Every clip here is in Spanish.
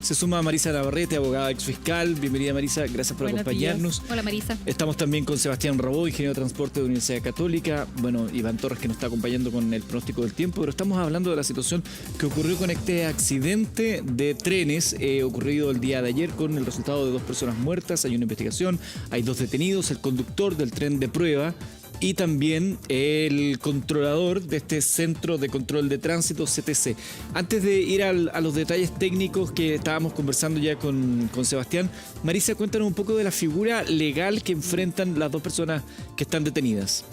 Se suma Marisa Navarrete, abogada exfiscal. Bienvenida, Marisa, gracias por acompañarnos. Hola, Marisa. Estamos también con Sebastián Rabó, ingeniero de transporte de la Universidad Católica. Bueno, Iván Torres, que nos está acompañando con el pronóstico del tiempo, pero estamos hablando de la situación que ocurrió con este accidente de trenes ocurrido el día de ayer, con el resultado de 2 personas muertas. Hay una investigación, hay 2 detenidos, el conductor del tren de prueba y también el controlador de este Centro de Control de Tránsito, CTC. Antes de ir a los detalles técnicos que estábamos conversando ya con Sebastián, Marisa, cuéntanos un poco de la figura legal que enfrentan las 2 personas que están detenidas.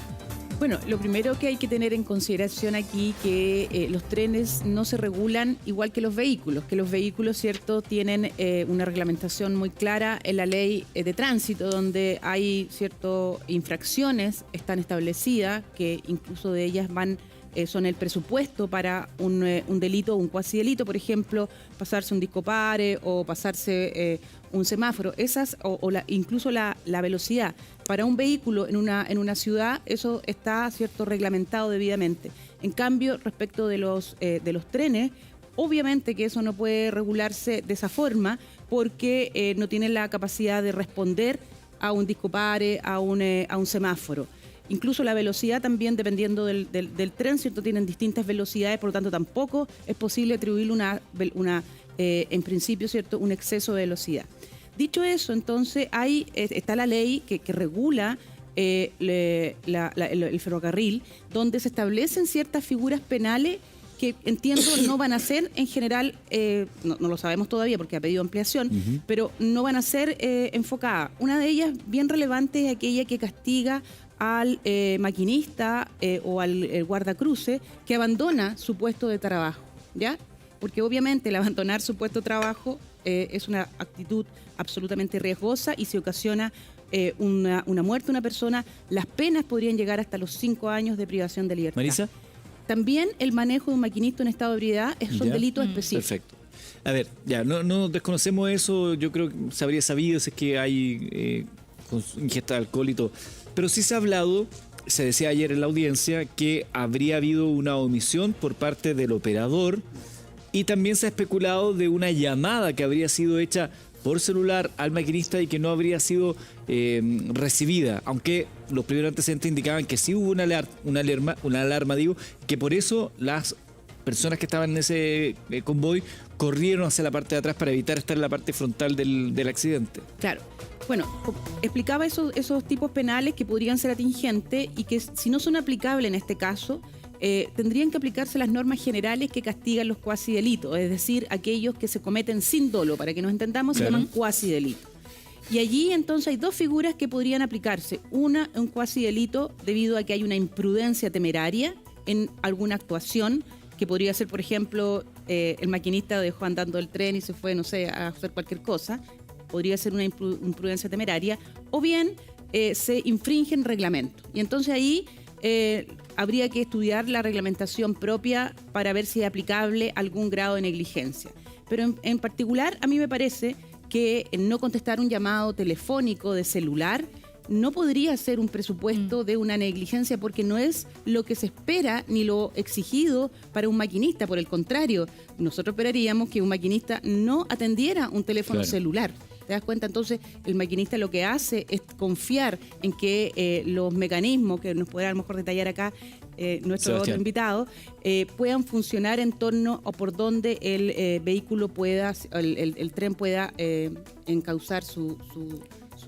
Bueno, lo primero que hay que tener en consideración aquí que los trenes no se regulan igual que los vehículos, ¿cierto? Tienen una reglamentación muy clara en la ley de tránsito, donde hay, ¿cierto?, infracciones están establecidas, que incluso de ellas son el presupuesto para un delito o un cuasi delito, por ejemplo, pasarse un disco pare o pasarse un semáforo, incluso la velocidad. Para un vehículo en una ciudad, eso está, ¿cierto?, reglamentado debidamente. En cambio, respecto de los trenes, obviamente que eso no puede regularse de esa forma porque no tienen la capacidad de responder a un disco pare, a un semáforo. Incluso la velocidad también, dependiendo del tren, ¿cierto?, tienen distintas velocidades, por lo tanto tampoco es posible atribuirle en principio, ¿cierto?, un exceso de velocidad. Dicho eso, entonces está la ley que regula el ferrocarril, donde se establecen ciertas figuras penales que entiendo no van a ser en general, no lo sabemos todavía porque ha pedido ampliación, pero no van a ser enfocadas. Una de ellas bien relevante es aquella que castiga al maquinista o al guardacruce que abandona su puesto de trabajo, ¿ya? Porque obviamente el abandonar su puesto de trabajo es una actitud absolutamente riesgosa y si ocasiona una muerte de una persona, las penas podrían llegar hasta los 5 años de privación de libertad. Marisa. También el manejo de un maquinista en estado de ebriedad son delitos específicos. Perfecto. A ver, ya, no desconocemos eso, yo creo que se habría sabido si es que hay ingesta de alcohol y todo. Pero sí se ha hablado, se decía ayer en la audiencia, que habría habido una omisión por parte del operador y también se ha especulado de una llamada que habría sido hecha por celular al maquinista y que no habría sido recibida, aunque los primeros antecedentes indicaban que sí hubo una alarma, que por eso las personas que estaban en ese convoy corrieron hacia la parte de atrás para evitar estar en la parte frontal del accidente. Claro. Bueno, explicaba esos tipos penales que podrían ser atingentes y que si no son aplicables en este caso, tendrían que aplicarse las normas generales que castigan los cuasi delitos, es decir, aquellos que se cometen sin dolo, para que nos entendamos, claro, se llaman cuasi delitos. Y allí entonces hay 2 figuras que podrían aplicarse. Una, un cuasi delito debido a que hay una imprudencia temeraria en alguna actuación, que podría ser, por ejemplo, el maquinista dejó andando el tren y se fue, no sé, a hacer cualquier cosa. Podría ser una imprudencia temeraria, o bien se infringen reglamentos. Y entonces ahí habría que estudiar la reglamentación propia para ver si es aplicable algún grado de negligencia. Pero en particular, a mí me parece que no contestar un llamado telefónico de celular no podría ser un presupuesto de una negligencia porque no es lo que se espera ni lo exigido para un maquinista. Por el contrario, nosotros esperaríamos que un maquinista no atendiera un teléfono celular. ¿Te das cuenta? Entonces, el maquinista lo que hace es confiar en que los mecanismos, que nos podrá a lo mejor detallar acá nuestro otro invitado, puedan funcionar en torno o por donde el vehículo pueda, el tren pueda encauzar su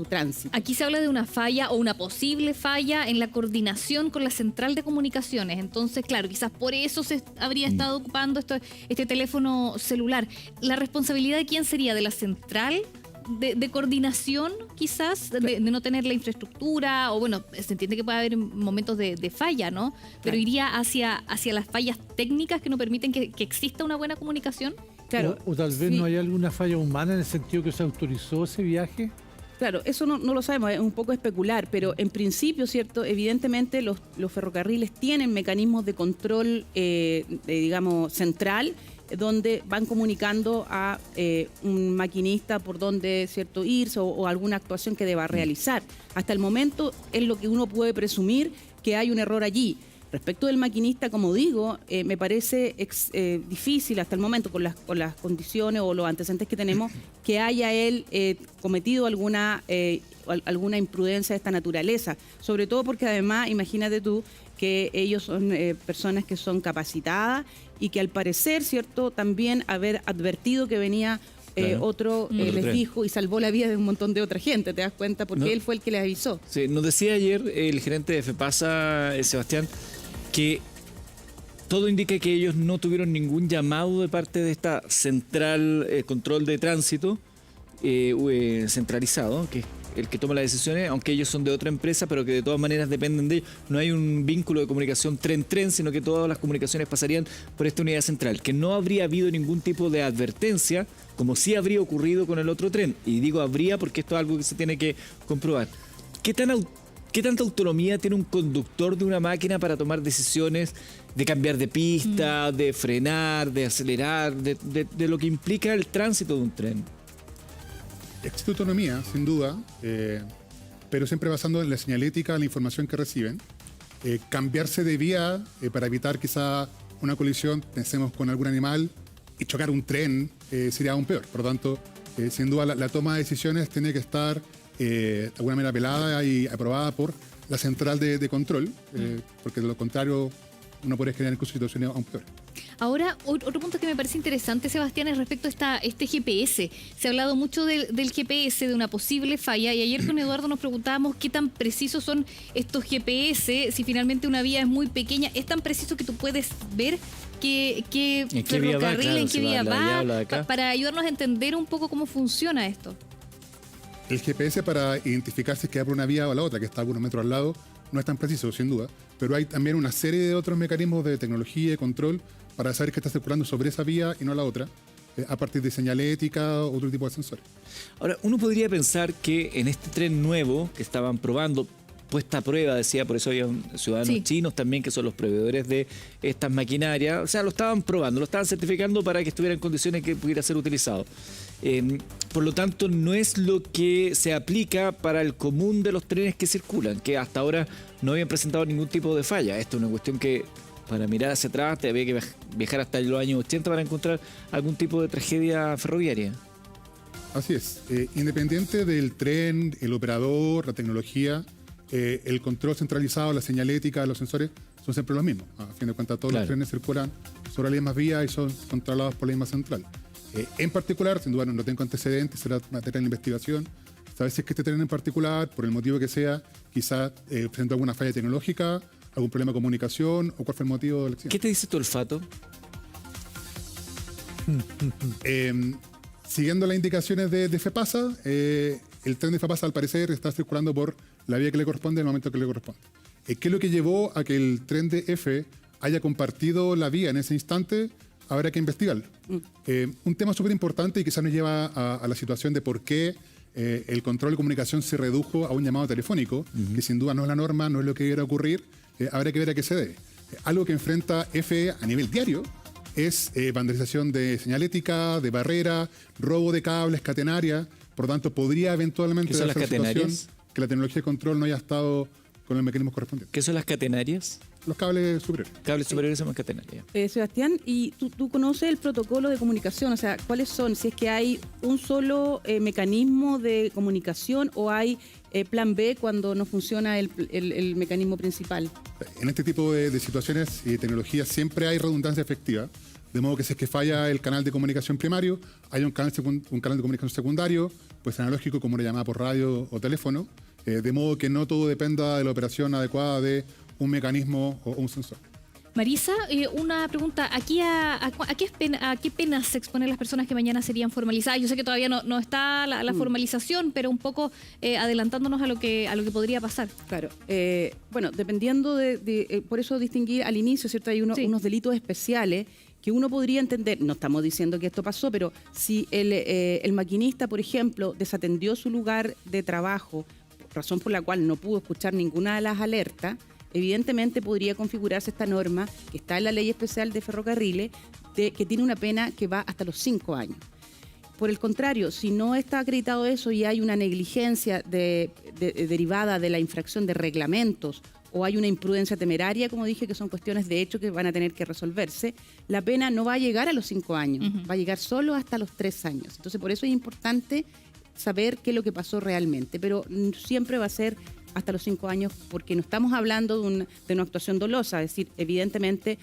tránsito. Aquí se habla de una falla o una posible falla en la coordinación con la central de comunicaciones. Entonces, claro, quizás por eso se habría estado ocupando este teléfono celular. ¿La responsabilidad de quién sería? ¿De la central de coordinación, quizás? De no tener la infraestructura, o bueno, se entiende que puede haber momentos de falla, ¿no? Pero iría hacia las fallas técnicas que no permiten que exista una buena comunicación. Claro. O tal vez no hay alguna falla humana en el sentido que se autorizó ese viaje. Claro, eso no lo sabemos, es un poco especular, pero en principio, ¿cierto? Evidentemente los ferrocarriles tienen mecanismos de control, digamos, central, donde van comunicando a un maquinista por dónde, ¿cierto?, irse o alguna actuación que deba realizar. Hasta el momento es lo que uno puede presumir que hay un error allí. Respecto del maquinista, como digo, me parece difícil hasta el momento, con las condiciones o los antecedentes que tenemos, que haya él cometido alguna imprudencia de esta naturaleza. Sobre todo porque además, imagínate tú, que ellos son personas que son capacitadas y que al parecer, ¿cierto?, también haber advertido que venía otro les dijo y salvó la vida de un montón de otra gente, ¿te das cuenta? Porque él fue el que les avisó. Sí, nos decía ayer el gerente de FEPASA, Sebastián, que todo indica que ellos no tuvieron ningún llamado de parte de esta central control de tránsito centralizado, que es el que toma las decisiones, aunque ellos son de otra empresa, pero que de todas maneras dependen de ellos. No hay un vínculo de comunicación tren-tren, sino que todas las comunicaciones pasarían por esta unidad central, que no habría habido ningún tipo de advertencia, como sí habría ocurrido con el otro tren. Y digo habría porque esto es algo que se tiene que comprobar. ¿Qué tanta autonomía tiene un conductor de una máquina para tomar decisiones de cambiar de pista, de frenar, de acelerar, de lo que implica el tránsito de un tren? Existe autonomía, sin duda, pero siempre basando en la señalética, la información que reciben. Cambiarse de vía para evitar quizá una colisión, pensemos con algún animal, y chocar un tren sería aún peor. Por lo tanto, sin duda la toma de decisiones tiene que estar de alguna manera velada y aprobada por la central de control, porque de lo contrario uno podría generar incluso situaciones aún peores. Ahora, otro punto que me parece interesante, Sebastián, es respecto a este GPS. Se ha hablado mucho del GPS, de una posible falla, y ayer con Eduardo nos preguntábamos qué tan precisos son estos GPS, si finalmente una vía es muy pequeña, ¿es tan preciso que tú puedes ver qué ferrocarril, en qué vía va, para ayudarnos a entender un poco cómo funciona esto? El GPS, para identificar si es que abre una vía o la otra, que está a algunos metros al lado, no es tan preciso, sin duda, pero hay también una serie de otros mecanismos de tecnología y control para saber que está circulando sobre esa vía y no la otra, a partir de señalética o otro tipo de sensores. Ahora, uno podría pensar que en este tren nuevo que estaban probando, puesta a prueba, decía, por eso había ciudadanos chinos también que son los proveedores de estas maquinarias, o sea, lo estaban probando, lo estaban certificando para que estuviera en condiciones que pudiera ser utilizado. Por lo tanto, no es lo que se aplica para el común de los trenes que circulan, que hasta ahora no habían presentado ningún tipo de falla. Esto es una cuestión que, para mirar hacia atrás, te había que viajar hasta los años 80 para encontrar algún tipo de tragedia ferroviaria. Así es. Independiente del tren, el operador, la tecnología, el control centralizado, la señalética, los sensores, son siempre los mismos. A fin de cuentas, todos los trenes circulan sobre las mismas vías y son controlados por la misma central. En particular, sin duda no tengo antecedentes, será materia de investigación. Sabes si es que este tren en particular, por el motivo que sea, quizás presentó alguna falla tecnológica, algún problema de comunicación, o cuál fue el motivo del accidente. ¿Qué te dice tu olfato? Siguiendo las indicaciones de FEPASA, el tren de FEPASA al parecer está circulando por la vía que le corresponde en el momento que le corresponde. ¿Qué es lo que llevó a que el tren de F haya compartido la vía en ese instante? Habrá que investigarlo. Un tema súper importante y quizás nos lleva a la situación de por qué el control de comunicación se redujo a un llamado telefónico, que sin duda no es la norma, no es lo que debiera ocurrir. Habrá que ver a qué se debe. Algo que enfrenta FE a nivel diario es vandalización de señalética, de barrera, robo de cables, catenaria. Por lo tanto, podría eventualmente ¿Qué son las catenarias? Que la tecnología de control no haya estado con el mecanismo correspondiente. ¿Qué son las catenarias? Los cables superiores. Cables superiores son catenarias. Sebastián, ¿y tú conoces el protocolo de comunicación? O sea, ¿cuáles son? Si es que hay un solo mecanismo de comunicación o hay plan B cuando no funciona el mecanismo principal. En este tipo de situaciones y de tecnologías siempre hay redundancia efectiva, de modo que si es que falla el canal de comunicación primario, hay un canal de comunicación secundario, pues analógico como una llamada por radio o teléfono, de modo que no todo dependa de la operación adecuada de un mecanismo o un sensor. Marisa, una pregunta. ¿Aquí a qué penas se exponen las personas que mañana serían formalizadas? Yo sé que todavía no está la formalización, pero un poco adelantándonos a lo que podría pasar. Claro. Bueno, dependiendo por eso distinguir al inicio, ¿cierto? Hay unos delitos especiales que uno podría entender, no estamos diciendo que esto pasó, pero si el maquinista, por ejemplo, desatendió su lugar de trabajo, razón por la cual no pudo escuchar ninguna de las alertas, evidentemente podría configurarse esta norma que está en la Ley Especial de Ferrocarriles, que tiene una pena que va hasta los 5 años. Por el contrario, si no está acreditado eso y hay una negligencia derivada de la infracción de reglamentos o hay una imprudencia temeraria, como dije, que son cuestiones de hecho que van a tener que resolverse, la pena no va a llegar a los 5 años, va a llegar solo hasta los 3 años. Entonces, por eso es importante saber qué es lo que pasó realmente, pero siempre va a ser hasta los 5 años, porque no estamos hablando de una actuación dolosa, es decir, evidentemente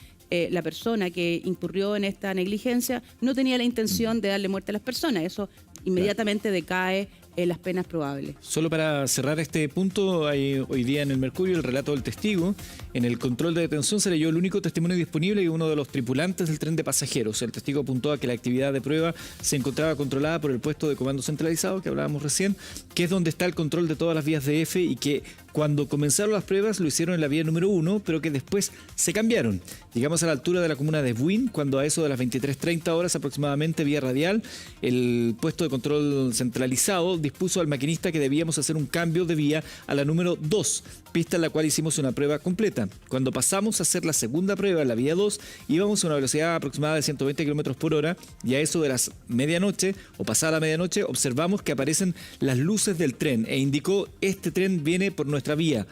la persona que incurrió en esta negligencia no tenía la intención de darle muerte a las personas, eso inmediatamente decae las penas probables. Solo para cerrar este punto, hay hoy día en el Mercurio el relato del testigo. En el control de detención se leyó el único testimonio disponible y uno de los tripulantes del tren de pasajeros. El testigo apuntó a que la actividad de prueba se encontraba controlada por el puesto de comando centralizado que hablábamos recién, que es donde está el control de todas las vías de F, y que cuando comenzaron las pruebas lo hicieron en la vía número 1, pero que después se cambiaron. Llegamos a la altura de la comuna de Buin, cuando a eso de las 23:30 horas aproximadamente, vía radial, el puesto de control centralizado dispuso al maquinista que debíamos hacer un cambio de vía a la número 2, pista en la cual hicimos una prueba completa. Cuando pasamos a hacer la segunda prueba en la vía 2, íbamos a una velocidad aproximada de 120 km por hora, y a eso de las medianoche, o pasada la medianoche, observamos que aparecen las luces del tren, e indicó: este tren viene por nuestra vía.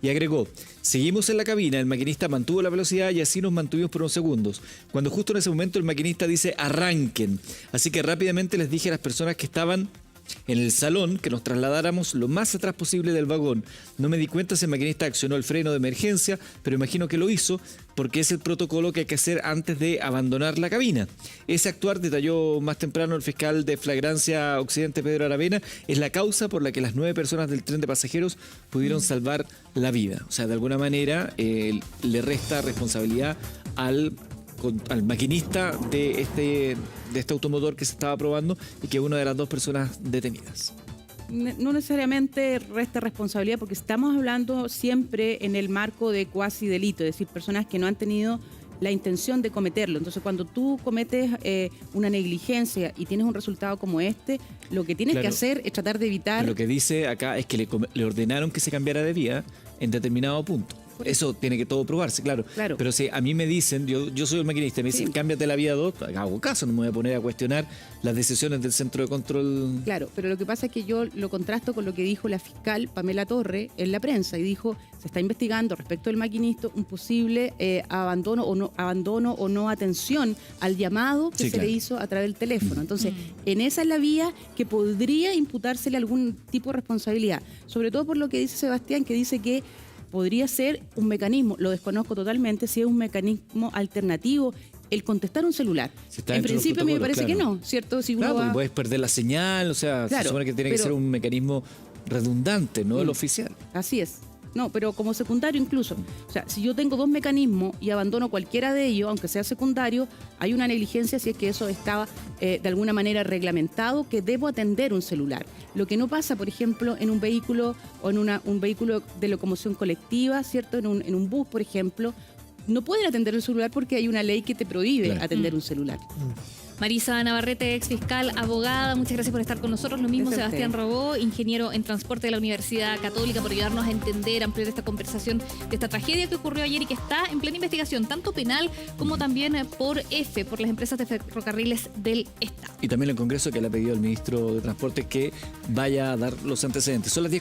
Y agregó: seguimos en la cabina, el maquinista mantuvo la velocidad y así nos mantuvimos por unos segundos. Cuando justo en ese momento el maquinista dice: arranquen. Así que rápidamente les dije a las personas que estaban en el salón que nos trasladáramos lo más atrás posible del vagón. No me di cuenta si el maquinista accionó el freno de emergencia, pero imagino que lo hizo porque es el protocolo que hay que hacer antes de abandonar la cabina. Ese actuar, detalló más temprano el fiscal de Flagrancia Occidente, Pedro Aravena, es la causa por la que las 9 personas del tren de pasajeros pudieron salvar la vida. O sea, de alguna manera le resta responsabilidad al maquinista de este automotor que se estaba probando y que es una de las 2 personas detenidas. No necesariamente resta responsabilidad, porque estamos hablando siempre en el marco de cuasi delito, es decir, personas que no han tenido la intención de cometerlo. Entonces, cuando tú cometes una negligencia y tienes un resultado como este, lo que tienes que hacer es tratar de evitar... Lo que dice acá es que le ordenaron que se cambiara de vía en determinado punto. Eso tiene que todo probarse, claro. Pero si a mí me dicen, yo soy el maquinista, me dicen: cámbiate la vía 2, hago caso, no me voy a poner a cuestionar las decisiones del centro de control. Claro, pero lo que pasa es que yo lo contrasto con lo que dijo la fiscal Pamela Torre en la prensa, y dijo: se está investigando respecto del maquinista un posible abandono o no atención al llamado que se le hizo a través del teléfono. Entonces, en esa es la vía que podría imputársele algún tipo de responsabilidad, sobre todo por lo que dice Sebastián, que dice que podría ser un mecanismo, lo desconozco totalmente, si es un mecanismo alternativo el contestar un celular. En principio a mí me parece que no, ¿cierto? Si uno porque puedes perder la señal, o sea, se supone que tiene que ser un mecanismo redundante, no el oficial. Así es. No, pero como secundario incluso. O sea, si yo tengo 2 mecanismos y abandono cualquiera de ellos, aunque sea secundario, hay una negligencia si es que eso estaba de alguna manera reglamentado, que debo atender un celular. Lo que no pasa, por ejemplo, en un vehículo o en un vehículo de locomoción colectiva, ¿cierto? En un bus, por ejemplo, no pueden atender el celular porque hay una ley que te prohíbe atender un celular. Marisa Navarrete, ex fiscal, abogada, muchas gracias por estar con nosotros. Lo mismo Sebastián Robó, ingeniero en transporte de la Universidad Católica, por ayudarnos a entender, ampliar esta conversación de esta tragedia que ocurrió ayer y que está en plena investigación, tanto penal como también por las empresas de ferrocarriles del Estado. Y también el Congreso, que le ha pedido al ministro de Transporte que vaya a dar los antecedentes. Son las 10.